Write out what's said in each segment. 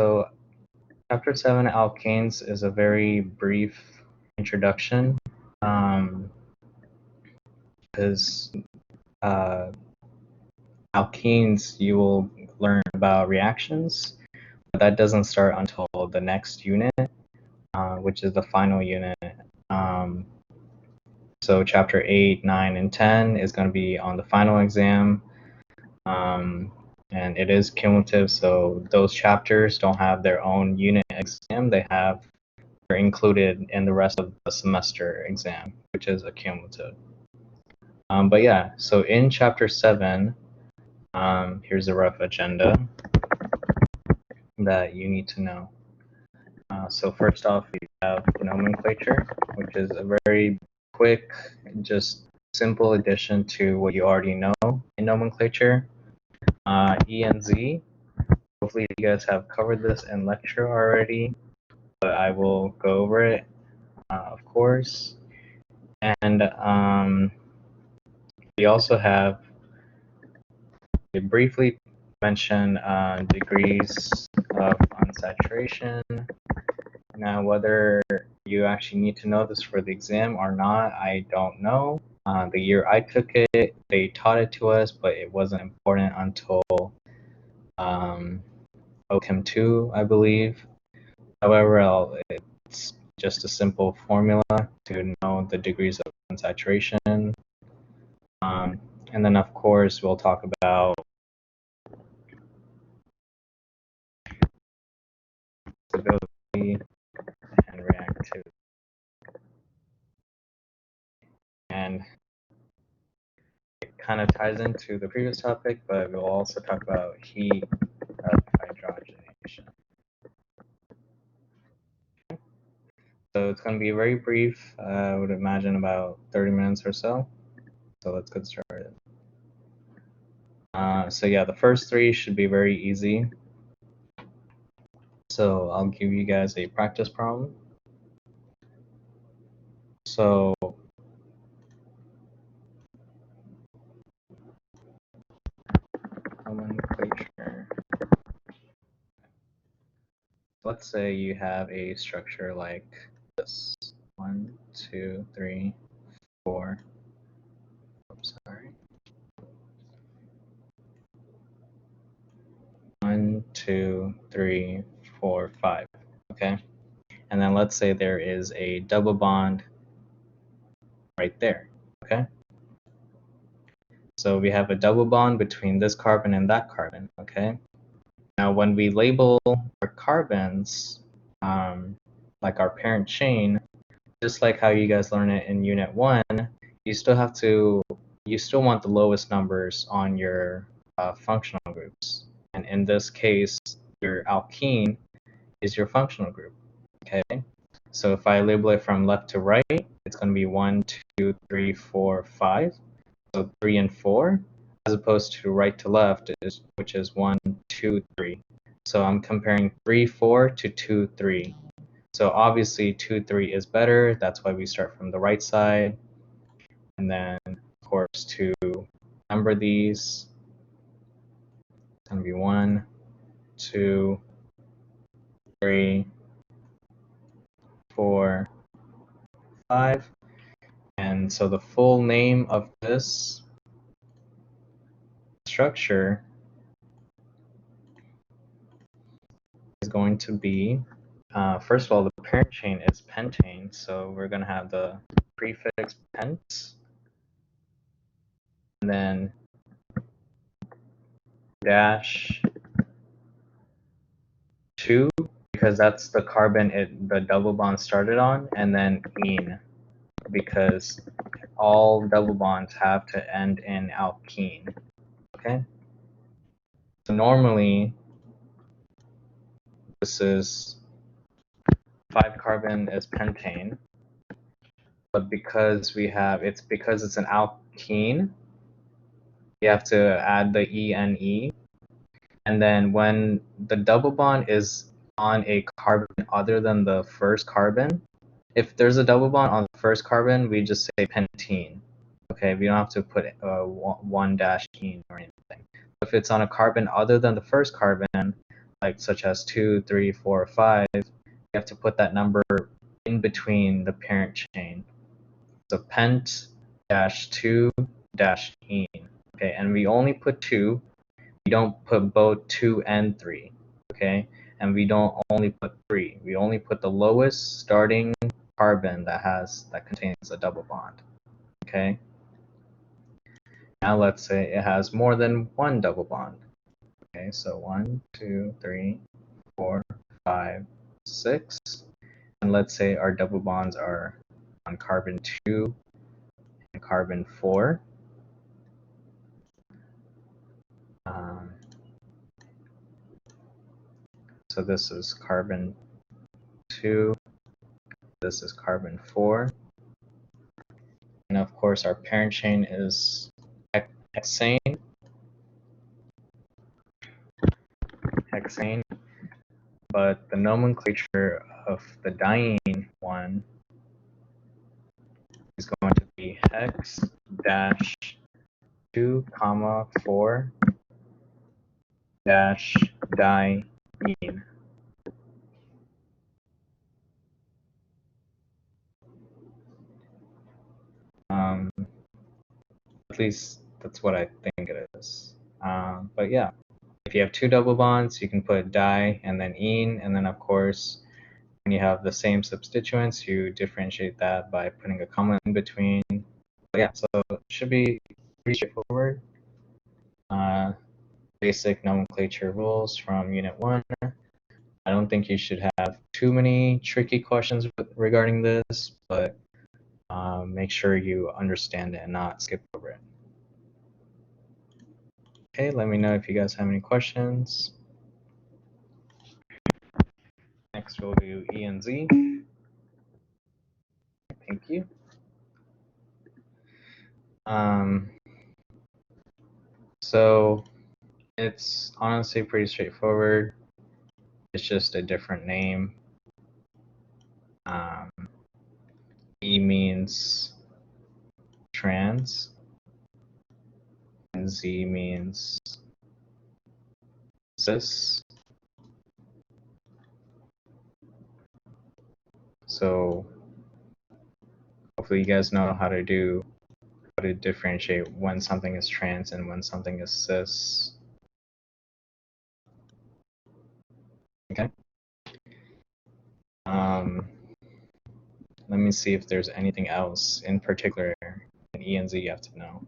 So Chapter 7, Alkenes, is a very brief introduction, because alkenes you will learn about reactions, but that doesn't start until the next unit, which is the final unit. So Chapter 8, 9, and 10 is going to be on the final exam. And it is cumulative, so those chapters don't have their own unit exam. They're included in the rest of the semester exam, which is a cumulative. But yeah, so in Chapter 7, here's a rough agenda that you need to know. So first off, we have nomenclature, which is a very quick, just simple addition to what you already know in nomenclature. E and Z. Hopefully you guys have covered this in lecture already, but I will go over it, of course. And we also have to briefly mention degrees of unsaturation. Now, whether you actually need to know this for the exam or not, I don't know. The year I took it, they taught it to us, but it wasn't important until CHEM 2, I believe. However, it's just a simple formula to know the degrees of unsaturation. And then, of course, we'll talk about stability and reactivity. And it kind of ties into the previous topic, but we'll also talk about heat of hydrogenation. So it's going to be very brief. I would imagine about 30 minutes or so. So let's get started. So yeah, the first three should be very easy. So I'll give you guys a practice problem. So nomenclature. Let's say you have a structure like this. 1, 2, 3, 4. Oops, sorry. 1, 2, 3, 4, 5. Okay. And then let's say there is a double bond right there. Okay. So we have a double bond between this carbon and that carbon. Okay. Now, when we label our carbons, like our parent chain, just like how you guys learn it in Unit 1, you still want the lowest numbers on your functional groups. And in this case, your alkene is your functional group. Okay. So if I label it from left to right, it's going to be 1, 2, 3, 4, 5. So 3 and 4, as opposed to right to left, which is 1, 2, 3. So I'm comparing 3, 4 to 2, 3. So obviously 2, 3 is better. That's why we start from the right side. And then, of course, to number these, it's going to be 1, 2, 3, 4, 5. And so the full name of this structure is going to be, first of all, the parent chain is pentane, so we're going to have the prefix pent, and then dash 2, because that's the carbon the double bond started on, and then ene, because all double bonds have to end in alkene. Okay? So normally, this is 5 carbon is pentane, but because it's an alkene, we have to add the ene. And then when the double bond is on a carbon other than the first carbon, if there's a double bond on the first carbon, we just say pentene. Okay, we don't have to put 1-ene or anything. If it's on a carbon other than the first carbon, like like such as 2, 3, 4, 5, you have to put that number in between the parent chain. So pent dash 2 dash ene. Okay, and we only put 2. We don't put both 2 and 3. Okay, and we don't only put 3. We only put the lowest starting carbon that contains a double bond. Okay. Now let's say it has more than one double bond. Okay, so 1, 2, 3, 4, 5, 6. And let's say our double bonds are on carbon 2 and carbon 4. So this is carbon 2, this is carbon 4. And of course our parent chain is hexane. But the nomenclature of the diene one is going to be hex dash 2 comma 4 dash diene. At least that's what I think it is. But yeah, if you have 2 double bonds, you can put di and then ene, and then of course, when you have the same substituents, you differentiate that by putting a comma in between. But yeah, so it should be pretty straightforward. Basic nomenclature rules from Unit 1. I don't think you should have too many tricky questions regarding this, but make sure you understand it and not skip over it. Okay, let me know if you guys have any questions. Next we'll do E and Z. Thank you. So it's honestly pretty straightforward. It's just a different name. E means trans, and Z means cis. So hopefully you guys know how to differentiate when something is trans and when something is cis. Okay. Let me see if there's anything else in particular in E and Z you have to know.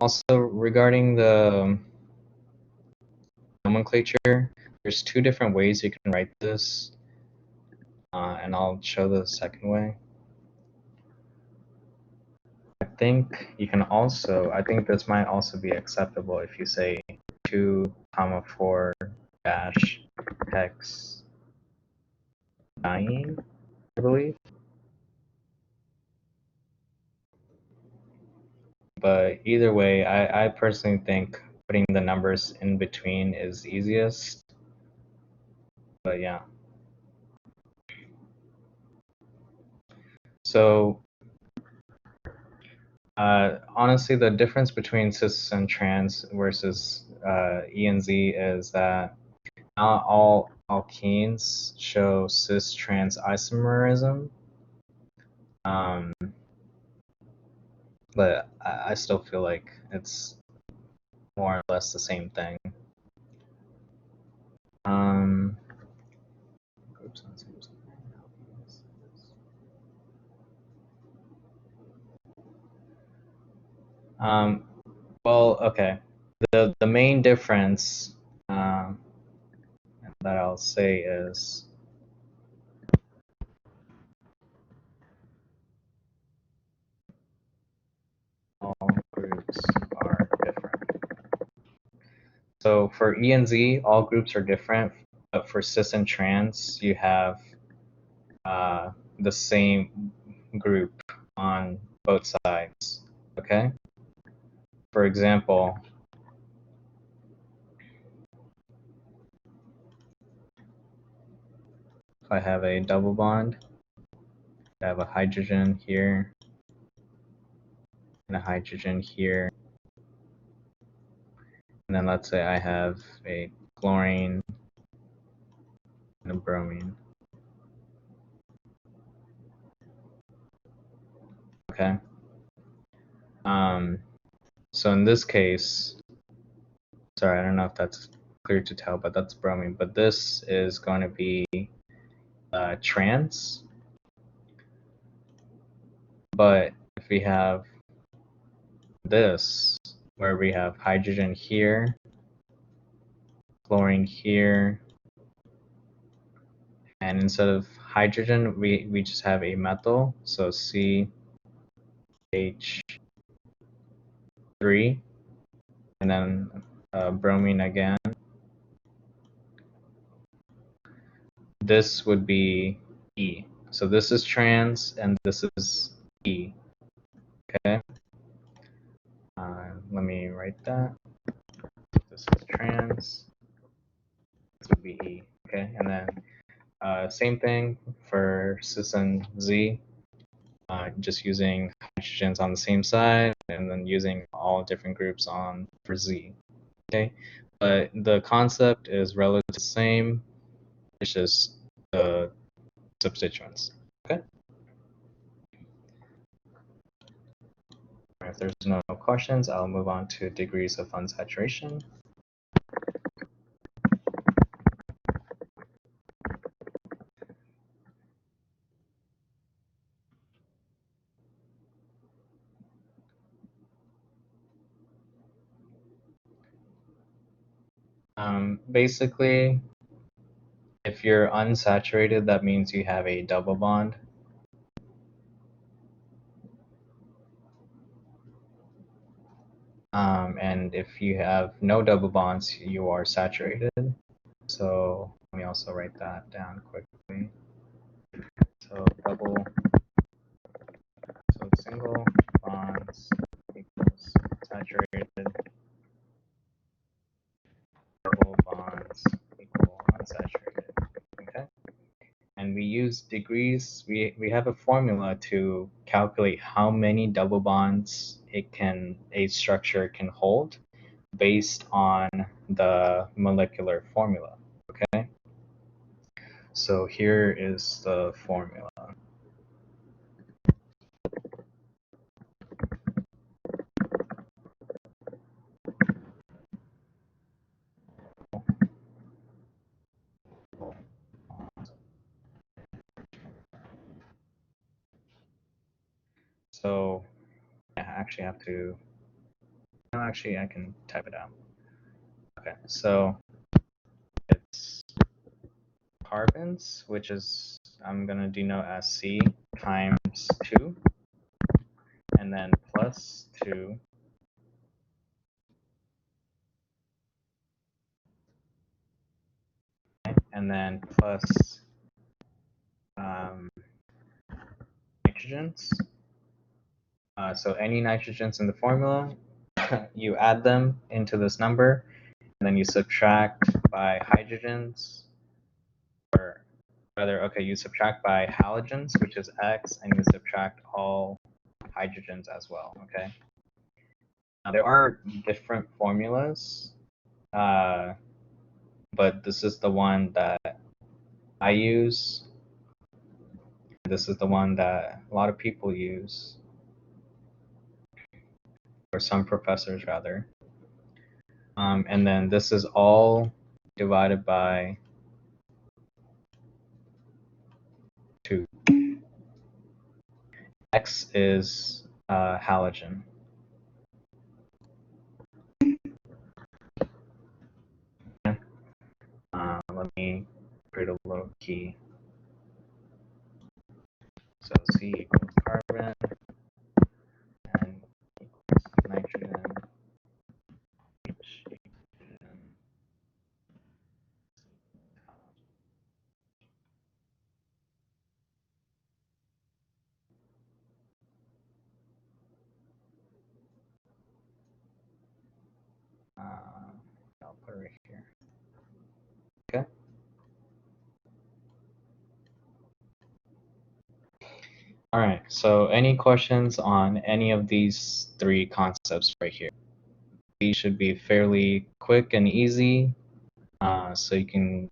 Also, regarding the nomenclature, there's 2 different ways you can write this, and I'll show the second way. I think this might also be acceptable if you say 2 comma 4 dash hex diene, I believe. But either way, I personally think putting the numbers in between is easiest. But yeah. So honestly, the difference between cis and trans versus E and Z is that not all alkenes show cis-trans isomerism. But I still feel like it's more or less the same thing. Well, okay. The main difference that I'll say is all groups are different. So for E and Z, all groups are different, but for cis and trans, you have the same group on both sides. Okay? For example, if I have a double bond, I have a hydrogen here and a hydrogen here. And then let's say I have a chlorine and a bromine. Okay. So in this case, sorry, I don't know if that's clear to tell, but that's bromine. But this is going to be trans. But if we have this, where we have hydrogen here, chlorine here, and instead of hydrogen, we just have a methyl, so CH3, and then bromine again. This would be E. So this is trans, and this is E. Okay. Let me write that. This is trans. This would be E. Okay, and then same thing for cis and Z. Just using hydrogens on the same side, and then using all different groups on for Z. Okay, but the concept is relatively the same. It's just the substituents. Okay. If there's no questions, I'll move on to degrees of unsaturation. Basically, if you're unsaturated, that means you have a double bond. And if you have no double bonds, you are saturated. So let me also write that down quickly. So single bonds equals saturated, double bonds equal unsaturated. Okay. And we use degrees. We have a formula to calculate how many double bonds a structure can hold based on the molecular formula. Okay. So here is the formula. So I actually have to, no, actually I can type it out. Okay, so it's carbons, which is, I'm going to denote as C times 2, and then plus 2, and then plus nitrogens. So any nitrogens in the formula, you add them into this number, and then you subtract by hydrogens, or rather, okay, you subtract by halogens, which is X, and you subtract all hydrogens as well, okay? Now, there are different formulas, but this is the one that I use. This is the one that a lot of people use, or some professors rather. And then this is all divided by 2. X is halogen. Let me create a little key. So C equals carbon and equals nitrogen, H equals I'll put it right here. Okay. All right, so any questions on any of these three concepts right here? These should be fairly quick and easy, so you can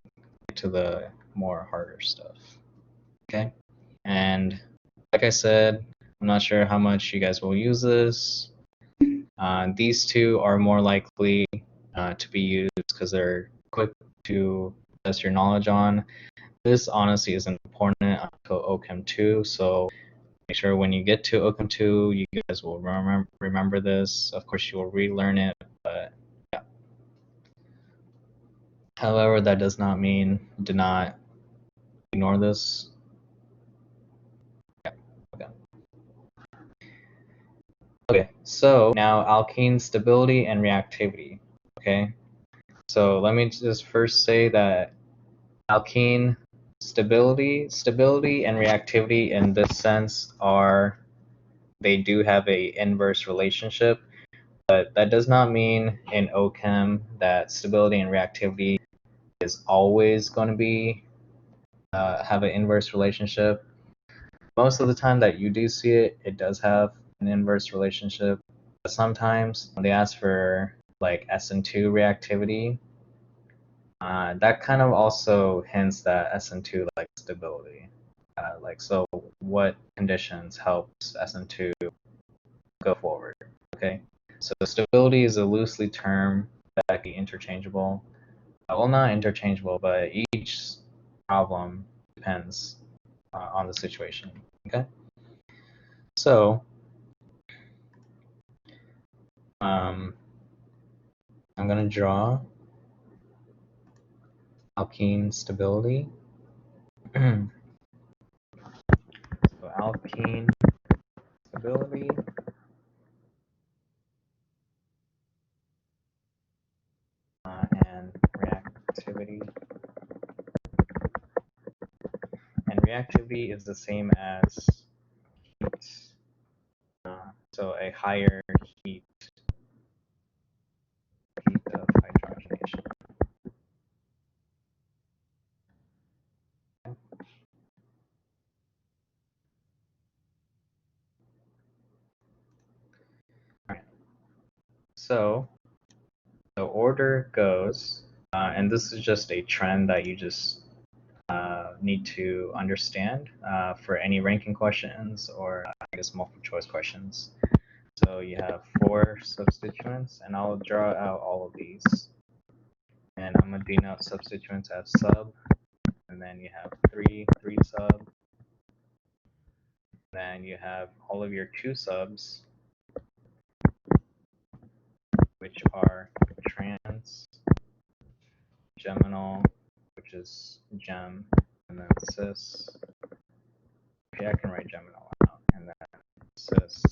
get to the more harder stuff. Okay, and like I said, I'm not sure how much you guys will use this. These two are more likely to be used because they're quick to test your knowledge on. This honestly isn't important until OCHEM 2, so make sure when you get to OCHEM 2, you guys will remember this. Of course, you will relearn it, but yeah. However, that does not mean do not ignore this. Yeah. Okay. Okay, so now alkene stability and reactivity. Okay, so let me just first say that alkene stability and reactivity in this sense are, they do have a inverse relationship, but that does not mean in OCHEM that stability and reactivity is always going to be have an inverse relationship. Most of the time that you do see it, it does have an inverse relationship. But sometimes when they ask for like SN2 reactivity, that kind of also hints that SN2 like stability. Like, so what conditions helps SN2 go forward? Okay, so stability is a loosely term that can be interchangeable. Well, not interchangeable, but each problem depends on the situation. Okay, so I'm gonna draw alkene stability. So alkene stability and reactivity. And reactivity is the same as heat. So a higher heat of hydrogenation. Okay. All right. So the order goes, and this is just a trend that you just need to understand for any ranking questions or I guess multiple choice questions. So you have 4 substituents, and I'll draw out all of these. And I'm going to denote substituents as sub, and then you have 3 sub, then you have all of your 2 subs, which are trans, geminal, which is gem, and then cis. Okay, I can write geminal out, and then cis.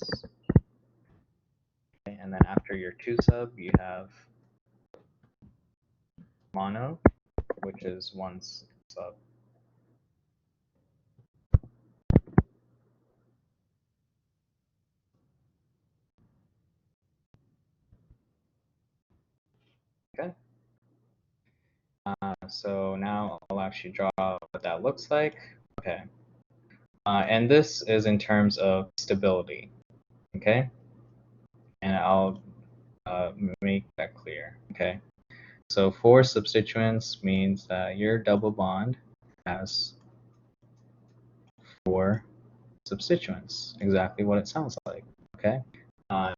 Okay, and then after your 2 sub, you have mono, which is 1 sub. Okay. So now I'll actually draw what that looks like. Okay. And this is in terms of stability. Okay. And I'll make that clear. Okay. So 4 substituents means that your double bond has 4 substituents, exactly what it sounds like. Okay.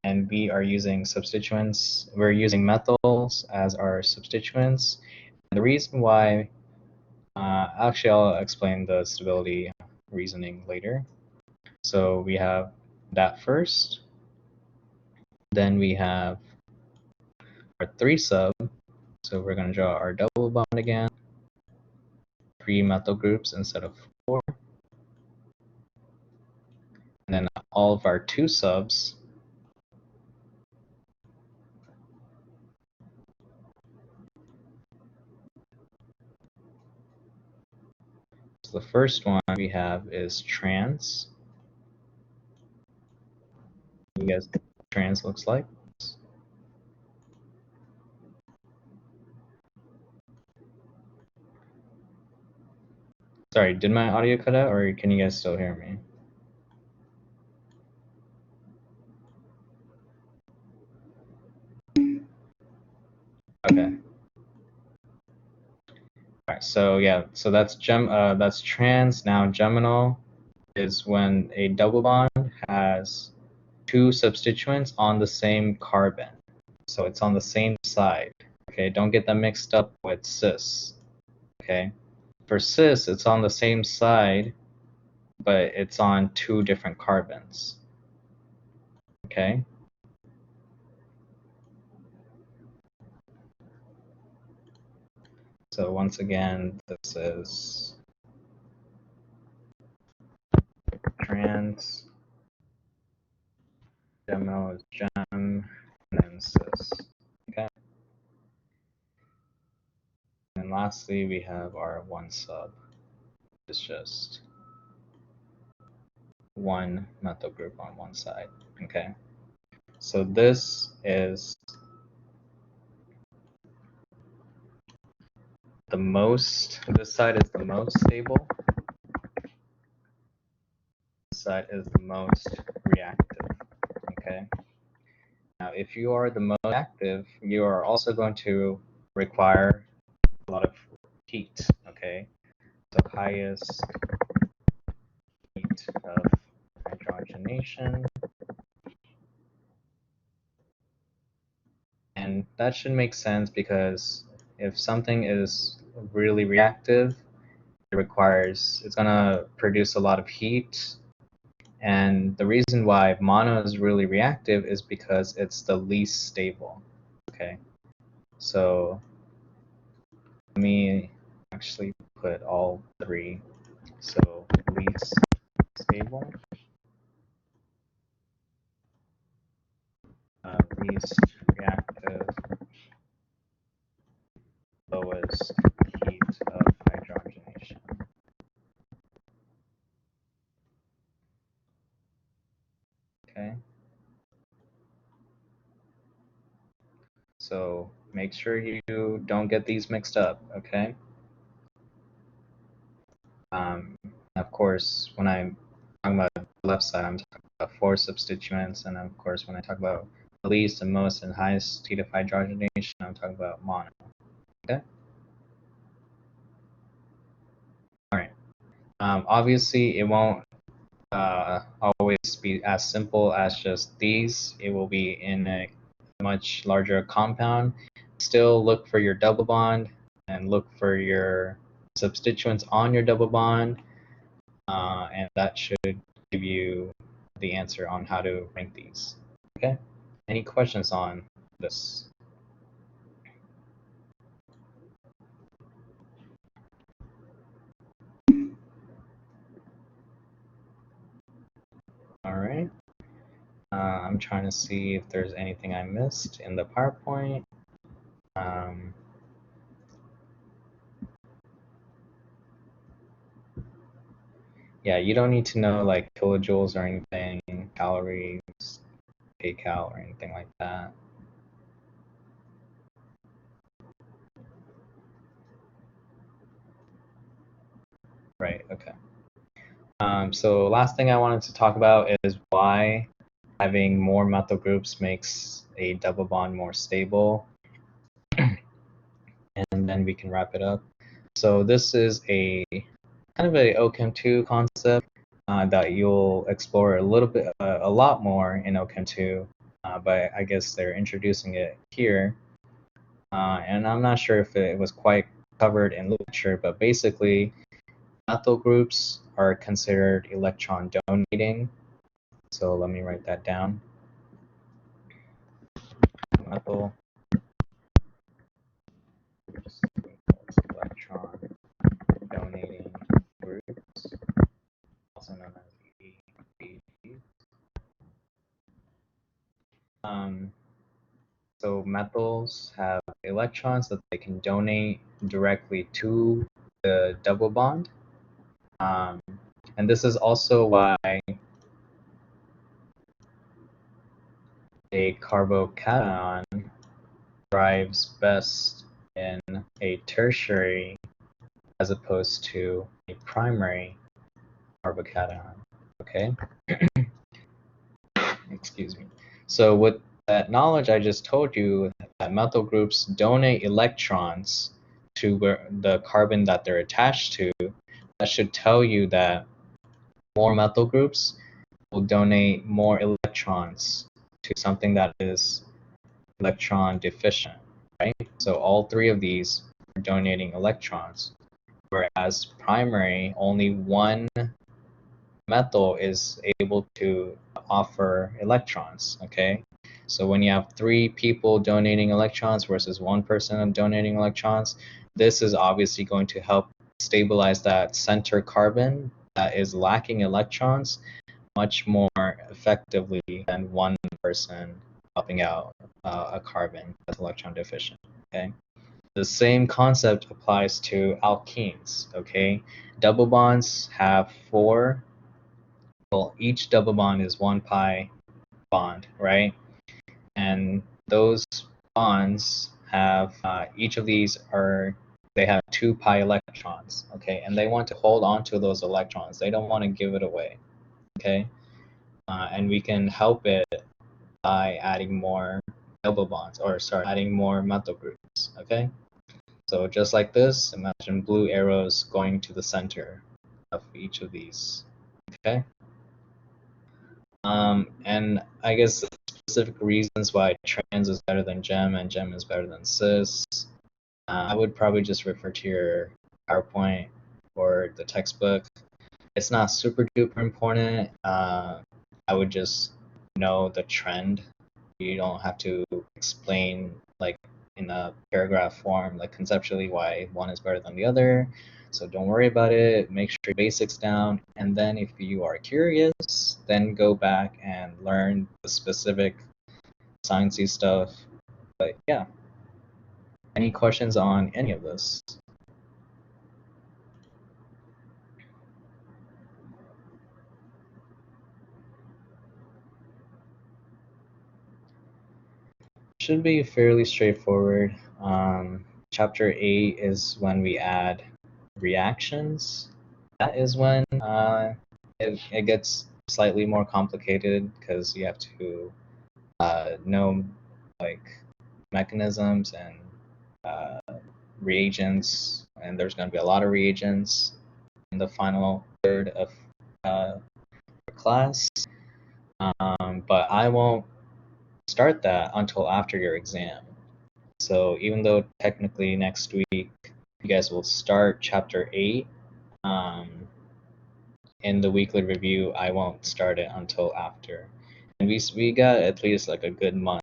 And we are using substituents, we're using methyls as our substituents. And the reason why, actually I'll explain the stability reasoning later. So we have that first, then we have our 3 sub, so we're going to draw our double bond again, 3 methyl groups instead of 4, and then all of our 2 subs, so the first one we have is trans. You guys know what trans looks like? Sorry, did my audio cut out, or can you guys still hear me? Okay. All right. So yeah. So that's that's trans. Now geminal is when a double bond has two substituents on the same carbon. So it's on the same side. Okay. Don't get them mixed up with cis. Okay. For cis, it's on the same side, but it's on two different carbons. Okay. So once again, this is trans, geminal is gem, and then cis. Okay. And lastly, we have our one sub. It's just one methyl group on one side. Okay. So this is the most, this side is the most stable. This side is the most reactive. Okay. Now, if you are the most active, you are also going to require a lot of heat. Okay. So highest heat of hydrogenation. And that should make sense because if something is really reactive, it's going to produce a lot of heat. And the reason why mono is really reactive is because it's the least stable. Okay. So let me actually put all three. So least stable, least reactive, lowest heat of hydrogenation. Okay. So make sure you don't get these mixed up, okay? Of course, when I'm talking about the left side, I'm talking about four substituents, and of course, when I talk about the least and most and highest heat of hydrogenation, I'm talking about mono. Okay. All right. Obviously, it won't always be as simple as just these. It will be in a much larger compound. Still look for your double bond and look for your substituents on your double bond, and that should give you the answer on how to rank these. Okay? Any questions on this? All right. I'm trying to see if there's anything I missed in the PowerPoint. Yeah, you don't need to know like kilojoules or anything, calories, kcal or anything like that. Right, okay. So last thing I wanted to talk about is why having more methyl groups makes a double bond more stable. And then we can wrap it up. So this is a kind of a OChem 2 concept that you'll explore a lot more in OChem 2, but I guess they're introducing it here. And I'm not sure if it was quite covered in literature, but basically methyl groups are considered electron donating. So let me write that down. Methyl electron donating groups, also known as EEG. So methyls have electrons that they can donate directly to the double bond. And this is also why a carbocation thrives best in a tertiary as opposed to a primary carbocation. Okay? Excuse me. So with that knowledge I just told you, that methyl groups donate electrons to the carbon that they're attached to, that should tell you that more methyl groups will donate more electrons to something that is electron deficient, right? So all three of these are donating electrons, whereas primary, only one methyl is able to offer electrons, okay? So when you have three people donating electrons versus one person donating electrons, this is obviously going to help stabilize that center carbon that is lacking electrons much more effectively than one person helping out a carbon that's electron deficient, okay? The same concept applies to alkenes, okay? Double bonds have four. Well, each double bond is one pi bond, right? And those bonds have, each of these they have 2 pi electrons, okay? And they want to hold on to those electrons. They don't want to give it away, okay? And we can help it by adding more double bonds, or sorry, adding more methyl groups, okay? So just like this, imagine blue arrows going to the center of each of these, okay? And I guess the specific reasons why trans is better than gem and gem is better than cis, I would probably just refer to your PowerPoint or the textbook. It's not super duper important. I would just know the trend. You don't have to explain like in a paragraph form, like conceptually why one is better than the other. So don't worry about it. Make sure your basics down, and then if you are curious, then go back and learn the specific sciencey stuff. But yeah, any questions on any of this? Should be fairly straightforward. Chapter 8 is when we add reactions. That is when it gets slightly more complicated because you have to know like mechanisms and uh, reagents, and there's going to be a lot of reagents in the final third of class. But I won't start that until after your exam. So even though technically next week you guys will start chapter 8, um, in the weekly review, I won't start it until after. And we got at least like a good month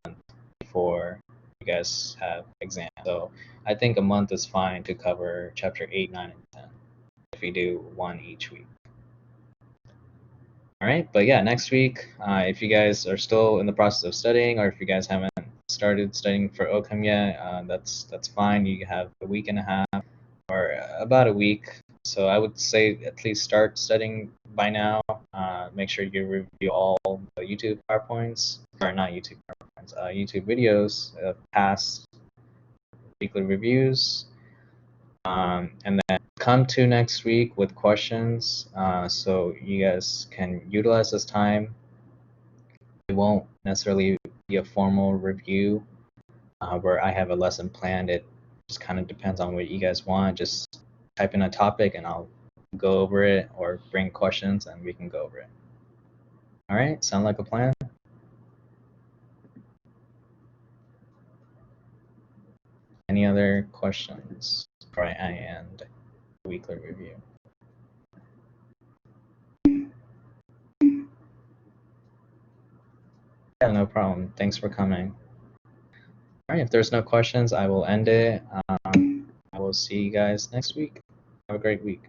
before you guys have exam. So I think a month is fine to cover chapter 8, 9, and 10 if we do one each week. All right, but yeah, next week, if you guys are still in the process of studying, or if you guys haven't started studying for OCHEM yet, that's fine. You have a week and a half, or about a week. So I would say at least start studying by now. Make sure you review all the YouTube PowerPoints, or not YouTube PowerPoints, YouTube videos of past weekly reviews. And then come to next week with questions, so you guys can utilize this time. It won't necessarily be a formal review where I have a lesson planned. It just kind of depends on what you guys want. Just type in a topic and I'll go over it, or bring questions and we can go over it. All right, sound like a plan? Any other questions before I end the weekly review? Yeah, no problem. Thanks for coming. All right, if there's no questions, I will end it. I will see you guys next week. Have a great week.